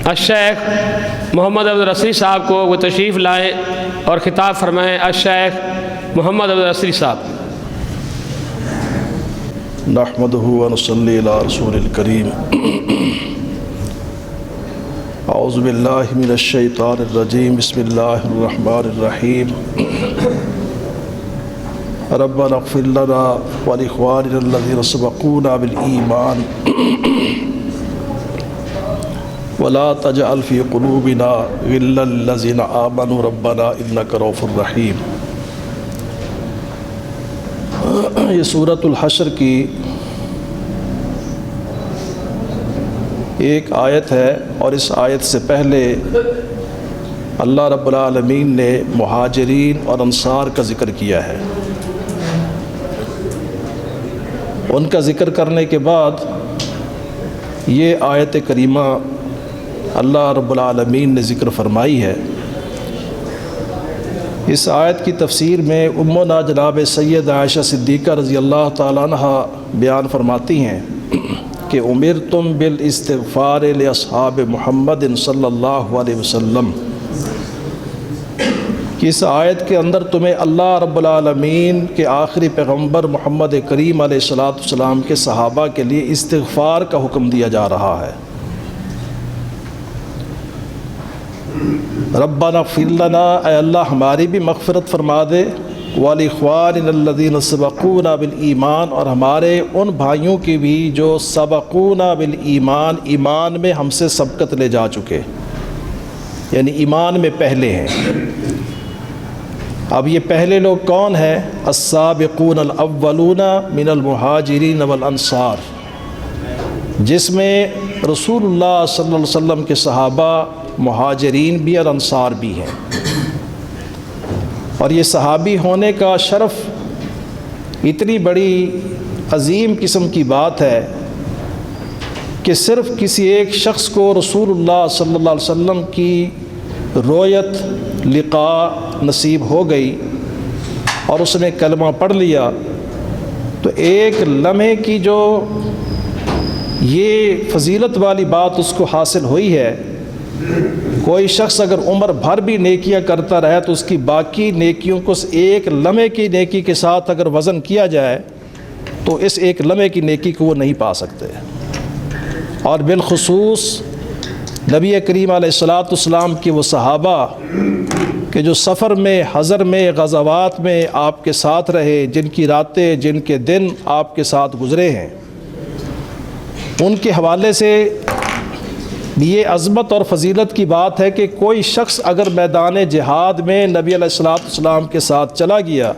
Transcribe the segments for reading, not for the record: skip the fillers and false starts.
الشیخ محمد عبد الرسری صاحب کو وہ تشریف لائیں اور خطاب فرمائیں۔ الشیخ محمد عبد الرسری صاحب۔ نحمدہ ونصلی علی رسول الکریم۔ اعوذ باللہ من الشیطان الرجیم، بسم اللہ الرحمن الرحیم۔ ربنا اغفر لنا ولاخواننا الذین سبقونا بالایمان ولا تجعل فی قلوبنا غلا للذین آمنوا ربنا انک رؤوف رحیم۔ یہ سورۃ الحشر کی ایک آیت ہے، اور اس آیت سے پہلے اللہ رب العالمین نے مہاجرین اور انصار کا ذکر کیا ہے۔ ان کا ذکر کرنے کے بعد یہ آیت کریمہ اللہ رب العالمین نے ذکر فرمائی ہے۔ اس آیت کی تفسیر میں امنا جناب سید عائشہ صدیقہ رضی اللہ تعالیٰ عنہ بیان فرماتی ہیں کہ امرتم بالاستغفار لاصحاب محمد صلی اللہ علیہ وسلم، کہ اس آیت کے اندر تمہیں اللہ رب العالمین کے آخری پیغمبر محمد کریم علیہ السلام کے صحابہ کے لیے استغفار کا حکم دیا جا رہا ہے۔ ربنا اغفر لنا، اے اللہ ہماری بھی مغفرت فرما دے، ولاخواننا الذین سبقونا بالایمان، اور ہمارے ان بھائیوں کی بھی جو سبقونا بالایمان، ایمان میں ہم سے سبقت لے جا چکے، یعنی ایمان میں پہلے ہیں۔ اب یہ پہلے لوگ کون ہیں؟ السابقون الاولون من المہاجرین والانصار، جس میں رسول اللہ صلی اللہ علیہ وسلم کے صحابہ مہاجرین بھی اور انصار بھی ہیں۔ اور یہ صحابی ہونے کا شرف اتنی بڑی عظیم قسم کی بات ہے کہ صرف کسی ایک شخص کو رسول اللہ صلی اللہ علیہ وسلم کی رؤیت لقاء نصیب ہو گئی اور اس نے کلمہ پڑھ لیا، تو ایک لمحے کی جو یہ فضیلت والی بات اس کو حاصل ہوئی ہے، کوئی شخص اگر عمر بھر بھی نیکیاں کرتا رہے تو اس کی باقی نیکیوں کو اس ایک لمحے کی نیکی کے ساتھ اگر وزن کیا جائے تو اس ایک لمحے کی نیکی کو وہ نہیں پا سکتے۔ اور بالخصوص نبی کریم علیہ السلام کے وہ صحابہ کہ جو سفر میں، حضر میں، غزوات میں آپ کے ساتھ رہے، جن کی راتیں، جن کے دن آپ کے ساتھ گزرے ہیں، ان کے حوالے سے یہ عظمت اور فضیلت کی بات ہے کہ کوئی شخص اگر میدان جہاد میں نبی علیہ السلام کے ساتھ چلا گیا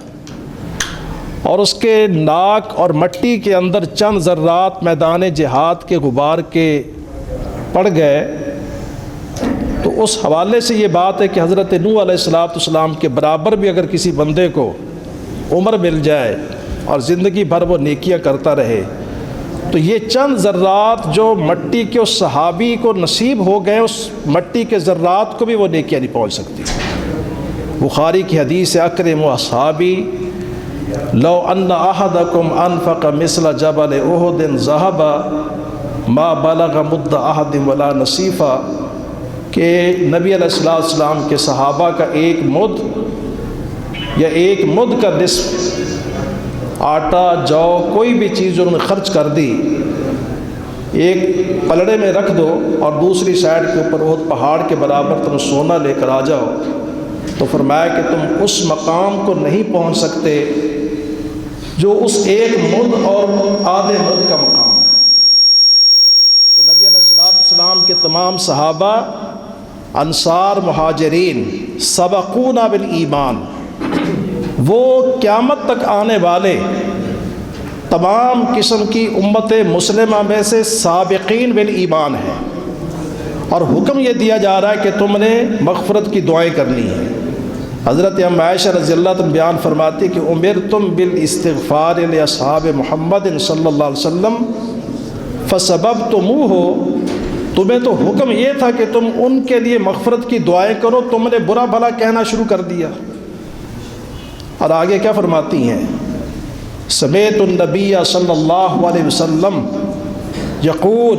اور اس کے ناک اور مٹی کے اندر چند ذرات میدان جہاد کے غبار کے پڑ گئے، تو اس حوالے سے یہ بات ہے کہ حضرت نوح علیہ السلام کے برابر بھی اگر کسی بندے کو عمر مل جائے اور زندگی بھر وہ نیکیاں کرتا رہے، تو یہ چند ذرات جو مٹی کے اس صحابی کو نصیب ہو گئے، اس مٹی کے ذرات کو بھی وہ نیکیاں نہیں پہنچ سکتی۔ بخاری کی حدیث ہے، اکرم اصحابی لو ان احدکم انفق مثل جبل احد ذهبا ما بلغ مد احد ولا نصیفا، کہ نبی علیہ السلام کے صحابہ کا ایک مد یا ایک مد کا نصف آٹا، جو کوئی بھی چیز جو انہوں نے خرچ کر دی، ایک پلڑے میں رکھ دو اور دوسری سائڈ کے اوپر احد پہاڑ کے برابر تم سونا لے کر آ جاؤ، تو فرمایا کہ تم اس مقام کو نہیں پہنچ سکتے جو اس ایک مد اور آدھے مد کا مقام ہے۔ تو نبی علیہ السلام کے تمام صحابہ، انصار، مہاجرین، سبقونا بالایمان، وہ قیامت تک آنے والے تمام قسم کی امت مسلمہ میں سے سابقین بالایمان ہیں، اور حکم یہ دیا جا رہا ہے کہ تم نے مغفرت کی دعائیں کرنی ہیں۔ حضرت ام عائشہ رضی اللہ عنہ بیان فرماتی کہ امرتم بالاستغفار لاصحاب محمد صلی اللہ علیہ وسلم فسببتموہ، تمہیں تو حکم یہ تھا کہ تم ان کے لیے مغفرت کی دعائیں کرو، تم نے برا بھلا کہنا شروع کر دیا۔ اور آگے کیا فرماتی ہیں؟ سمعت النبی صلی اللہ علیہ وسلم یقول